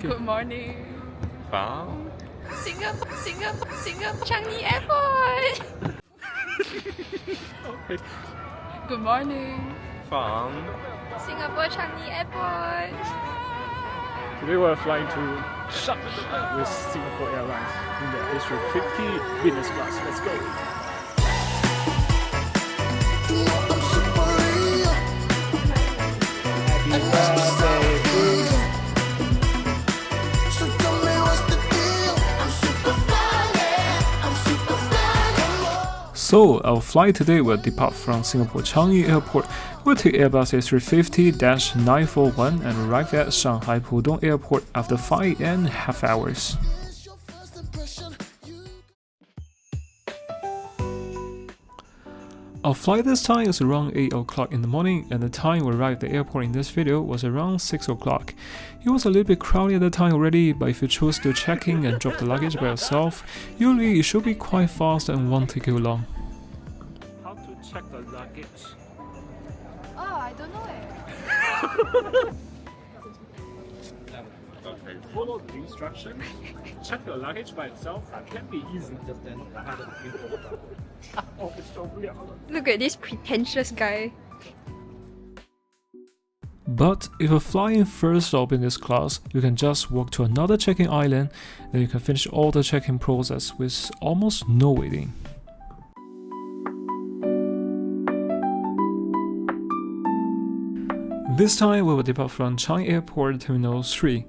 Good morning. From Singapore Changi Airport. okay. Good morning. From Singapore Changi Airport. Today we're flying to Shanghai with Singapore Airlines in the A350 business class. Let's go. Happy birthday to you. So our flight today will depart from Singapore Changi Airport. We'll take Airbus A350-941 and arrive at Shanghai Pudong Airport after 5.5 hours. Our flight this time is around 8 o'clock in the morning, and the time we arrived at the airport in this video was around 6 o'clock. It was a little bit crowded at the time already, but if you choose to check in and drop the luggage by yourself, usually it should be quite fast and won't take you long. How to check the luggage? Oh, I don't know it. Okay, follow the instruction. Check your luggage by itself. That can be easy. Look at this pretentious guy. But if you're flying first stop in this class, you can just walk to another check-in island, then you can finish all the check-in process with almost no waiting. This time we will depart from Changi Airport Terminal 3.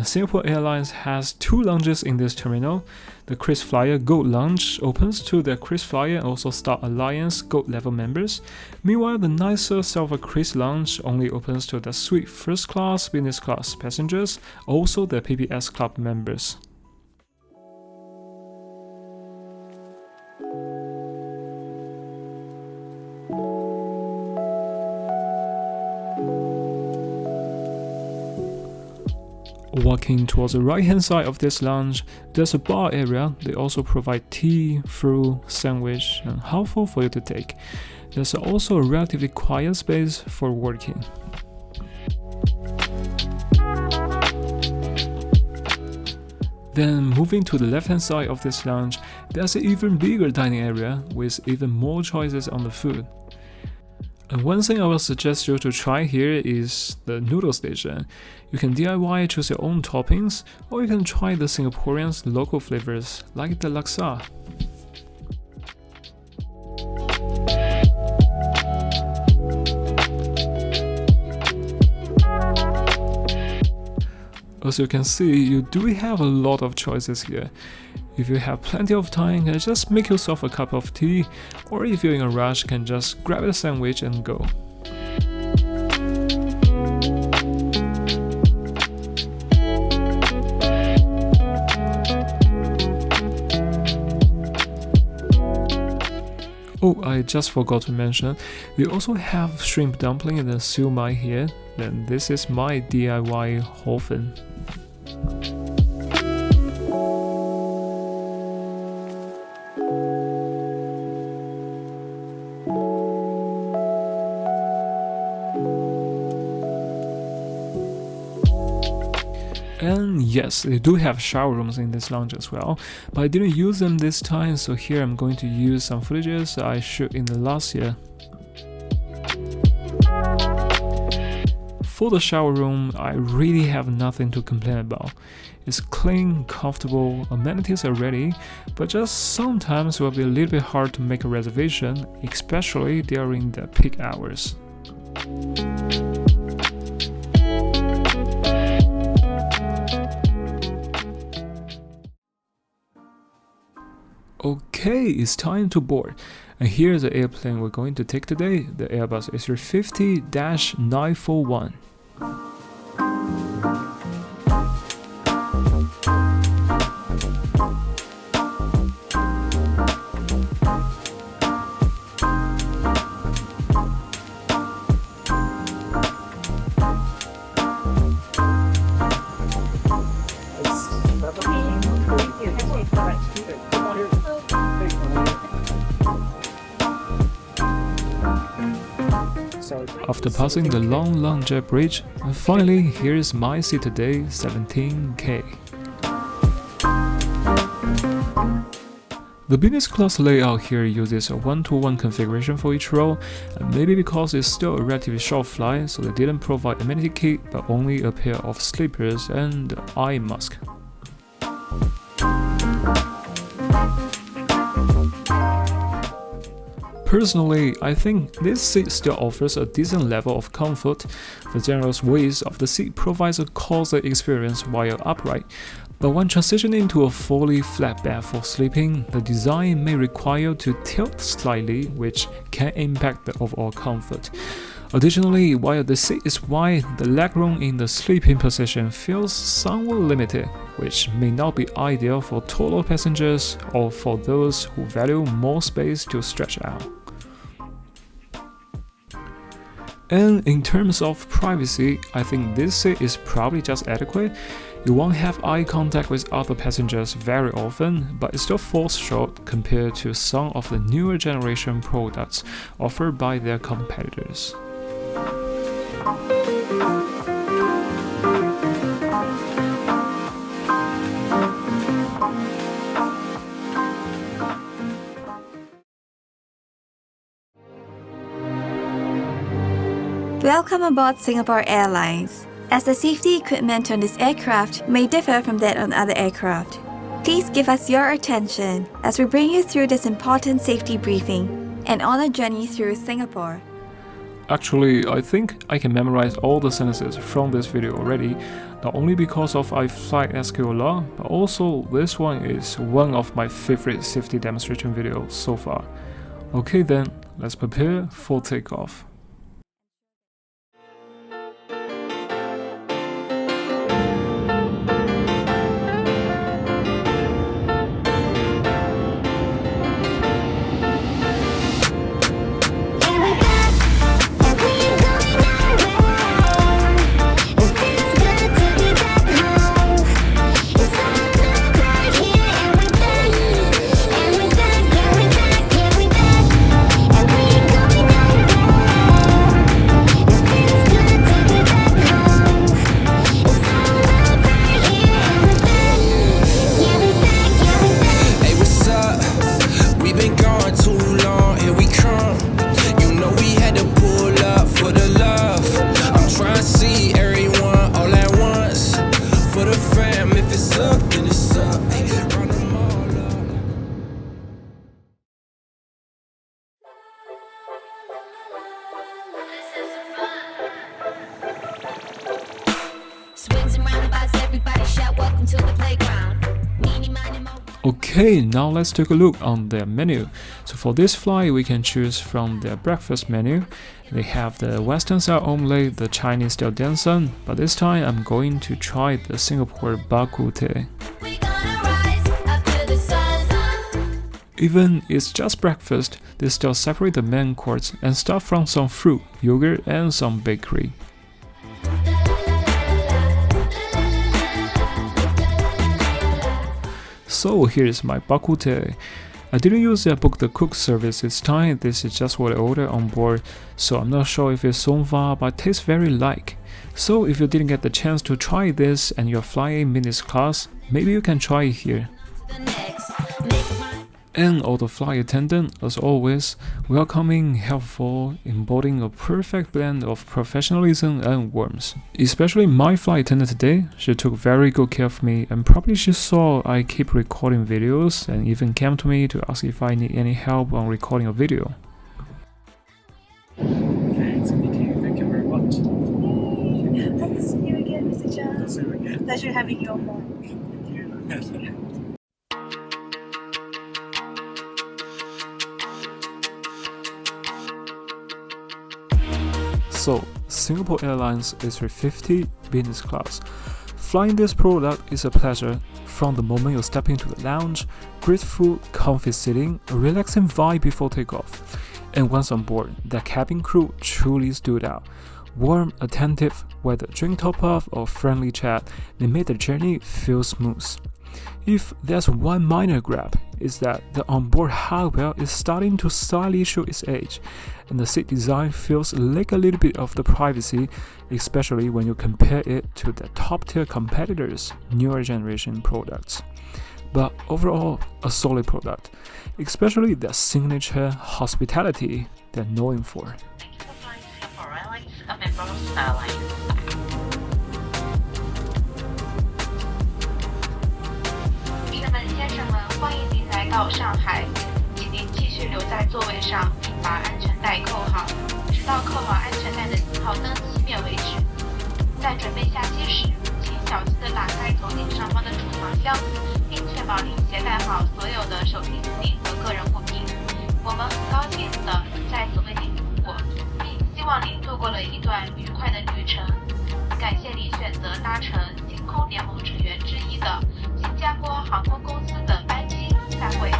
Singapore Airlines has 2 lounges in this terminal. The KrisFlyer Gold Lounge opens to the KrisFlyer and also Star Alliance Gold level members. Meanwhile, the nicer Silver Kris Lounge only opens to the Suite First Class, Business Class passengers, also the PPS Club members. Walking towards the right hand side of this lounge, there's a bar area. They also provide tea, fruit, sandwich, and helpful for you to take. There's also a relatively quiet space for working. Then moving to the left hand side of this lounge, there's an even bigger dining area with even more choices on the food. And one thing I will suggest you to try here is the noodle station. You can DIY, choose your own toppings, or you can try the Singaporeans' local flavors like the laksa. As you can see, you do have a lot of choices here. If you have plenty of time, just make yourself a cup of tea, or if you're in a rush, can just grab a sandwich and go. Oh, I just forgot to mention, we also have shrimp dumpling and the siu mai here. Then this is my DIY hor fun. And yes, they do have shower rooms in this lounge as well, but I didn't use them this time, so here I'm going to use some footages I shot in the last year. For the shower room, I really have nothing to complain about. It's clean, comfortable, amenities are ready, but just sometimes it will be a little bit hard to make a reservation, especially during the peak hours. Okay, it's time to board. And here's the airplane we're going to take today, the Airbus A350-941. After passing the Long Long Jet Bridge, and finally here's my seat today, 17K. The business class layout here uses a 1-to-1 configuration for each row, and maybe because it's still a relatively short flight, so they didn't provide amenity kit but only a pair of sleepers and eye mask. Personally, I think this seat still offers a decent level of comfort. The generous width of the seat provides a cozy experience while upright, but when transitioning to a fully flat bed for sleeping, the design may require you to tilt slightly, which can impact the overall comfort. Additionally, while the seat is wide, the legroom in the sleeping position feels somewhat limited, which may not be ideal for taller passengers or for those who value more space to stretch out. And in terms of privacy, I think this seat is probably just adequate. You won't have eye contact with other passengers very often, but it still falls short compared to some of the newer generation products offered by their competitors. Welcome aboard Singapore Airlines. As the safety equipment on this aircraft may differ from that on other aircraft, please give us your attention as we bring you through this important safety briefing and on a journey through Singapore. Actually, I think I can memorize all the sentences from this video already, not only because of I fly SQ a lot, but also this one is one of my favorite safety demonstration videos so far. Okay then, let's prepare for takeoff. Okay, now let's take a look on their menu. So for this flight, we can choose from their breakfast menu. They have the Western style omelette, the Chinese style dim sum, but this time I'm going to try the Singapore bak kut teh. Even it's just breakfast, they still separate the main course and start from some fruit, yogurt, and some bakery. So here's my bak kut teh. I didn't use their book the cook service this time, this is just what I ordered on board, so I'm not sure if it's so far, but it tastes very like. So if you didn't get the chance to try this and you're flying business class, maybe you can try it here. And all the flight attendant, as always, welcoming, helpful, embodying a perfect blend of professionalism and warmth. Especially my flight attendant today, she took very good care of me, and probably she saw I keep recording videos and even came to me to ask if I need any help on recording a video. Okay, so thank you very much. Nice to see you again, Mr. Zhang. See you again. Pleasure having you on board. Thank you. So, Singapore Airlines A350 business class. Flying this product is a pleasure. From the moment you step into the lounge, great food, comfy seating, a relaxing vibe before takeoff. And once on board, the cabin crew truly stood out. Warm, attentive, whether drink top-up or friendly chat, they made the journey feel smooth. If there's one minor gripe, it's that the onboard hardware is starting to slightly show its age, and the seat design feels like a little bit of the privacy, especially when you compare it to the top-tier competitors' newer generation products. But overall, a solid product, especially their signature hospitality they're known for. Singapore Airlines, a member of Star Alliance. 女士们、先生们，欢迎您来到上海，请您继续留在座位上，并把安全带扣好，直到扣好安全带的信号灯熄灭为止。在准备下机时，请小心地打开头顶上方的储藏箱，并确保您携带好所有的手提行李和个人物品。我们很高兴地再次为您服务，并希望您度过了一段愉快的旅程。感谢您选择搭乘星空联盟成员之一的新加坡航空公司的班机。再会。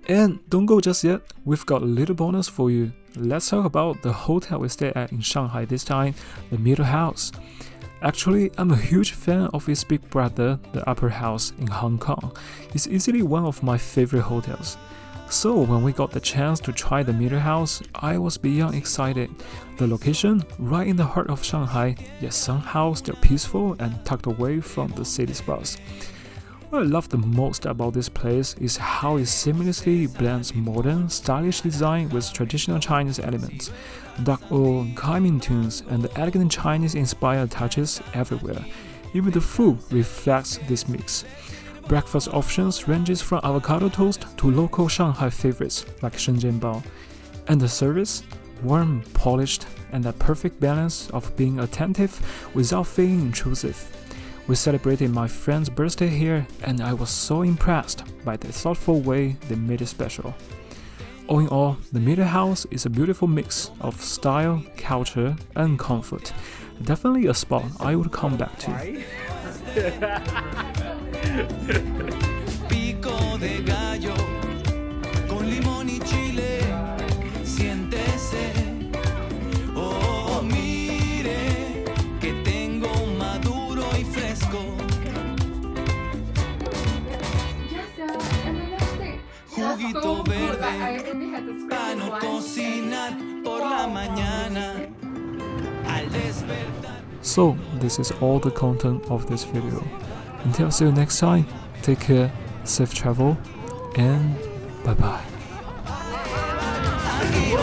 And don't go just yet, we've got a little bonus for you. Let's talk about the hotel we stayed at in Shanghai this time, the Middle House. Actually, I'm a huge fan of its big brother, the Upper House in Hong Kong. It's easily one of my favorite hotels. So when we got the chance to try the Middle House, I was beyond excited. The location, right in the heart of Shanghai, yet somehow still peaceful and tucked away from the city's buzz. What I love the most about this place is how it seamlessly blends modern, stylish design with traditional Chinese elements. Dark oak, climbing tunes, and the elegant Chinese-inspired touches everywhere. Even the food reflects this mix. Breakfast options ranges from avocado toast to local Shanghai favorites like Shenzhen Bao. And the service? Warm, polished, and a perfect balance of being attentive without feeling intrusive. We celebrated my friend's birthday here, and I was so impressed by the thoughtful way they made it special. All in all, the Middle House is a beautiful mix of style, culture, and comfort. Definitely a spot I would come back to. Pico de gallo con limón y chile, siéntese. Oh, mire que tengo maduro y fresco. Juguito verde para no cocinar por la mañana al despertar. So, this is all the content of this video. Until see you next time, take care, safe travel, and bye bye. Aquí,